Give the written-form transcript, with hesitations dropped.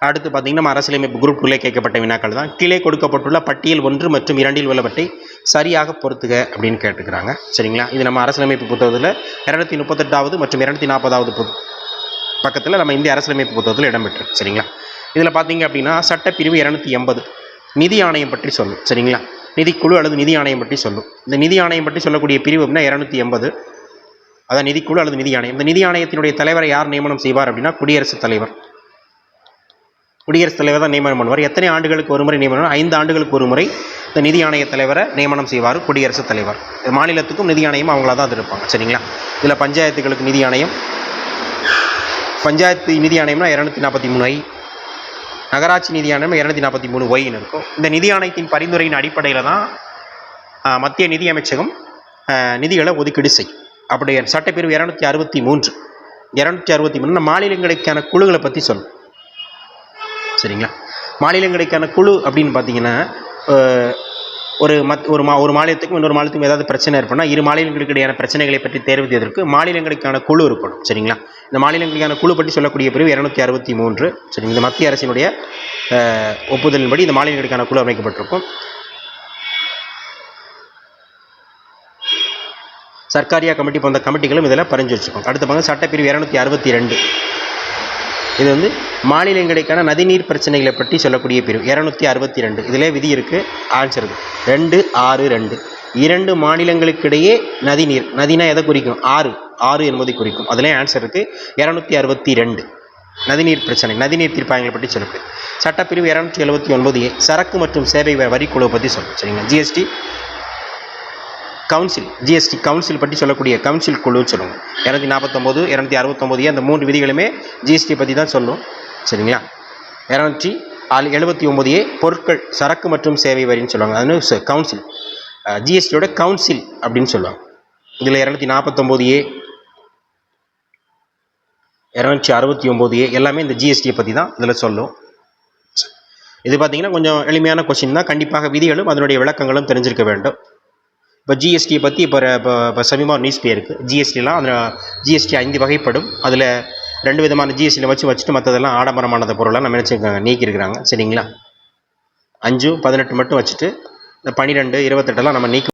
அடுத்து பார்த்தீங்கன்னா நம்ம அரசியலமைப்பு குரூப் 2 கேட்கப்பட்ட வினாக்கள் தான். கீழே கொடுக்கப்பட்டுள்ள பட்டியல் 1 மற்றும் 2 உள்ளவற்றை சரியாக பொறுத்துக அப்படின்னு கேட்டுக்கிறாங்க. சரிங்களா? இது நம்ம அரசியலமைப்பு புத்தகத்தில் 238வது மற்றும் 240வது பக்கத்தில் நம்ம இந்திய அரசியலமைப்பு புத்தகத்தில் இடம்பெற்றிருக்கு. சரிங்களா? இதில் பார்த்தீங்க அப்படின்னா சட்டப்பிரிவு 280 நிதி ஆணையம் பற்றி சொல்லும். சரிங்களா? நிதிக்குழு அல்லது நிதி ஆணையம் பற்றி சொல்லும். இந்த நிதி ஆணையம் பற்றி சொல்லக்கூடிய பிரிவு அப்படின்னா 280, அதான் நிதிக்குழு அல்லது நிதி ஆணையம். இந்த நிதி ஆணையத்தினுடைய தலைவரை யார் நியமனம் செய்வார் அப்படின்னா குடியரசுத் தலைவர். குடியரசுத் தலைவர் தான் நியமனம் பண்ணுவார். எத்தனை ஆண்டுகளுக்கு ஒரு முறை நியமனம்? 5 ஆண்டுகளுக்கு ஒரு முறை இந்த நிதி ஆணைய தலைவரை நியமனம் செய்வார் குடியரசுத் தலைவர். மாநிலத்துக்கும் நிதி ஆணையம் அவங்களா தான் அது இருப்பாங்க. சரிங்களா? இதில் பஞ்சாயத்துகளுக்கு நிதி ஆணையம், பஞ்சாயத்து நிதி ஆணையம்னா 243I, நகராட்சி நிதி ஆணையம் 243Yன்னு இருக்கும். இந்த நிதி ஆணையத்தின் பரிந்துரையின் அடிப்படையில் தான் மத்திய நிதி அமைச்சகம் நிதிகளை ஒதுக்கீடு செய்யும். அப்படி சட்டப்பிரிவு 263 மாநிலங்களுக்கான குழுக்களை பற்றி சொல்லும். சரிங்களா? மாநிலங்களுக்கான குழு அப்படின்னு பார்த்தீங்கன்னா ஒரு மாநிலத்துக்கும் இன்னொரு மாநிலத்துக்கும் ஏதாவது பிரச்சனை இருப்பதுனா 2 மாநிலங்களுக்கு இடையான பிரச்சனைகளை பற்றி தேர்வு செய்வதற்கு மாநிலங்களுக்கான குழு இருக்கணும். சரிங்களா? இந்த மாநிலங்களுக்கான குழு பற்றி சொல்லக்கூடிய பிரிவு 263. சரி, இந்த மத்திய அரசினுடைய ஒப்புதலின்படி இந்த மாநிலங்களுக்கான குழு அமைக்கப்பட்டிருக்கும். சர்க்காரியா கமிட்டி போன்ற கமிட்டிகளும் இதில் பரிந்துரைச்சிருக்கும். அடுத்த பக்கம் சட்டப்பிரிவு 262. இது வந்து மாநிலங்களுக்கான நதிநீர் பிரச்சனைகளை பற்றி சொல்லக்கூடிய பிரிவு 262. இதிலே விதி இருக்குது. ஆன்சர் இருக்குது 262. 2 மாநிலங்களுக்கிடையே நதிநீர், நதினா எதை குறிக்கும்? ஆறு என்பதை குறிக்கும். அதிலே ஆன்சர் இருக்குது 262. நதிநீர் பிரச்சனை, நதிநீர் தீர்ப்பாயங்களை பற்றி சொல்லப்படுது. சட்டப்பிரிவு 279A சரக்கு மற்றும் சேவை வரி குழு பற்றி சொல்லும். சரிங்களா? ஜிஎஸ்டி கவுன்சில் பற்றி சொல்லக்கூடிய கவுன்சில் குழுன்னு சொல்லுவாங்க. 249, 269A அந்த 3 விதிகளுமே ஜிஎஸ்டி பற்றி தான் சொல்லும். சரிங்களா? 279A பொருட்கள் சரக்கு மற்றும் சேவை வரின்னு சொல்லுவாங்க. அது கவுன்சில், ஜிஎஸ்டியோட கவுன்சில் அப்படின்னு சொல்லுவாங்க. இதில் 249A 269A எல்லாமே இந்த ஜிஎஸ்டியை பற்றி தான் இதில் சொல்லும். இது பார்த்தீங்கன்னா கொஞ்சம் எளிமையான கொஸ்டின் தான். கண்டிப்பாக விதிகளும் அதனுடைய விளக்கங்களும் தெரிஞ்சிருக்க வேண்டும். இப்போ ஜிஎஸ்டியை பற்றி இப்போ சமீபமாக நியூஸ் போயிருக்கு. ஜிஎஸ்டிலாம் அந்த ஜிஎஸ்டி 5 வகைப்படும். அதில் 2 விதமான ஜிஎஸ்டியில் வச்சுட்டு மற்றதெல்லாம் ஆடம்பரமானத பொருளாக நம்ம நினச்சிருக்காங்க, நீக்கியிருக்கிறாங்க. சரிங்களா? 5, 18 மட்டும் வச்சுட்டு இந்த 12, 28 நம்ம நீக்கி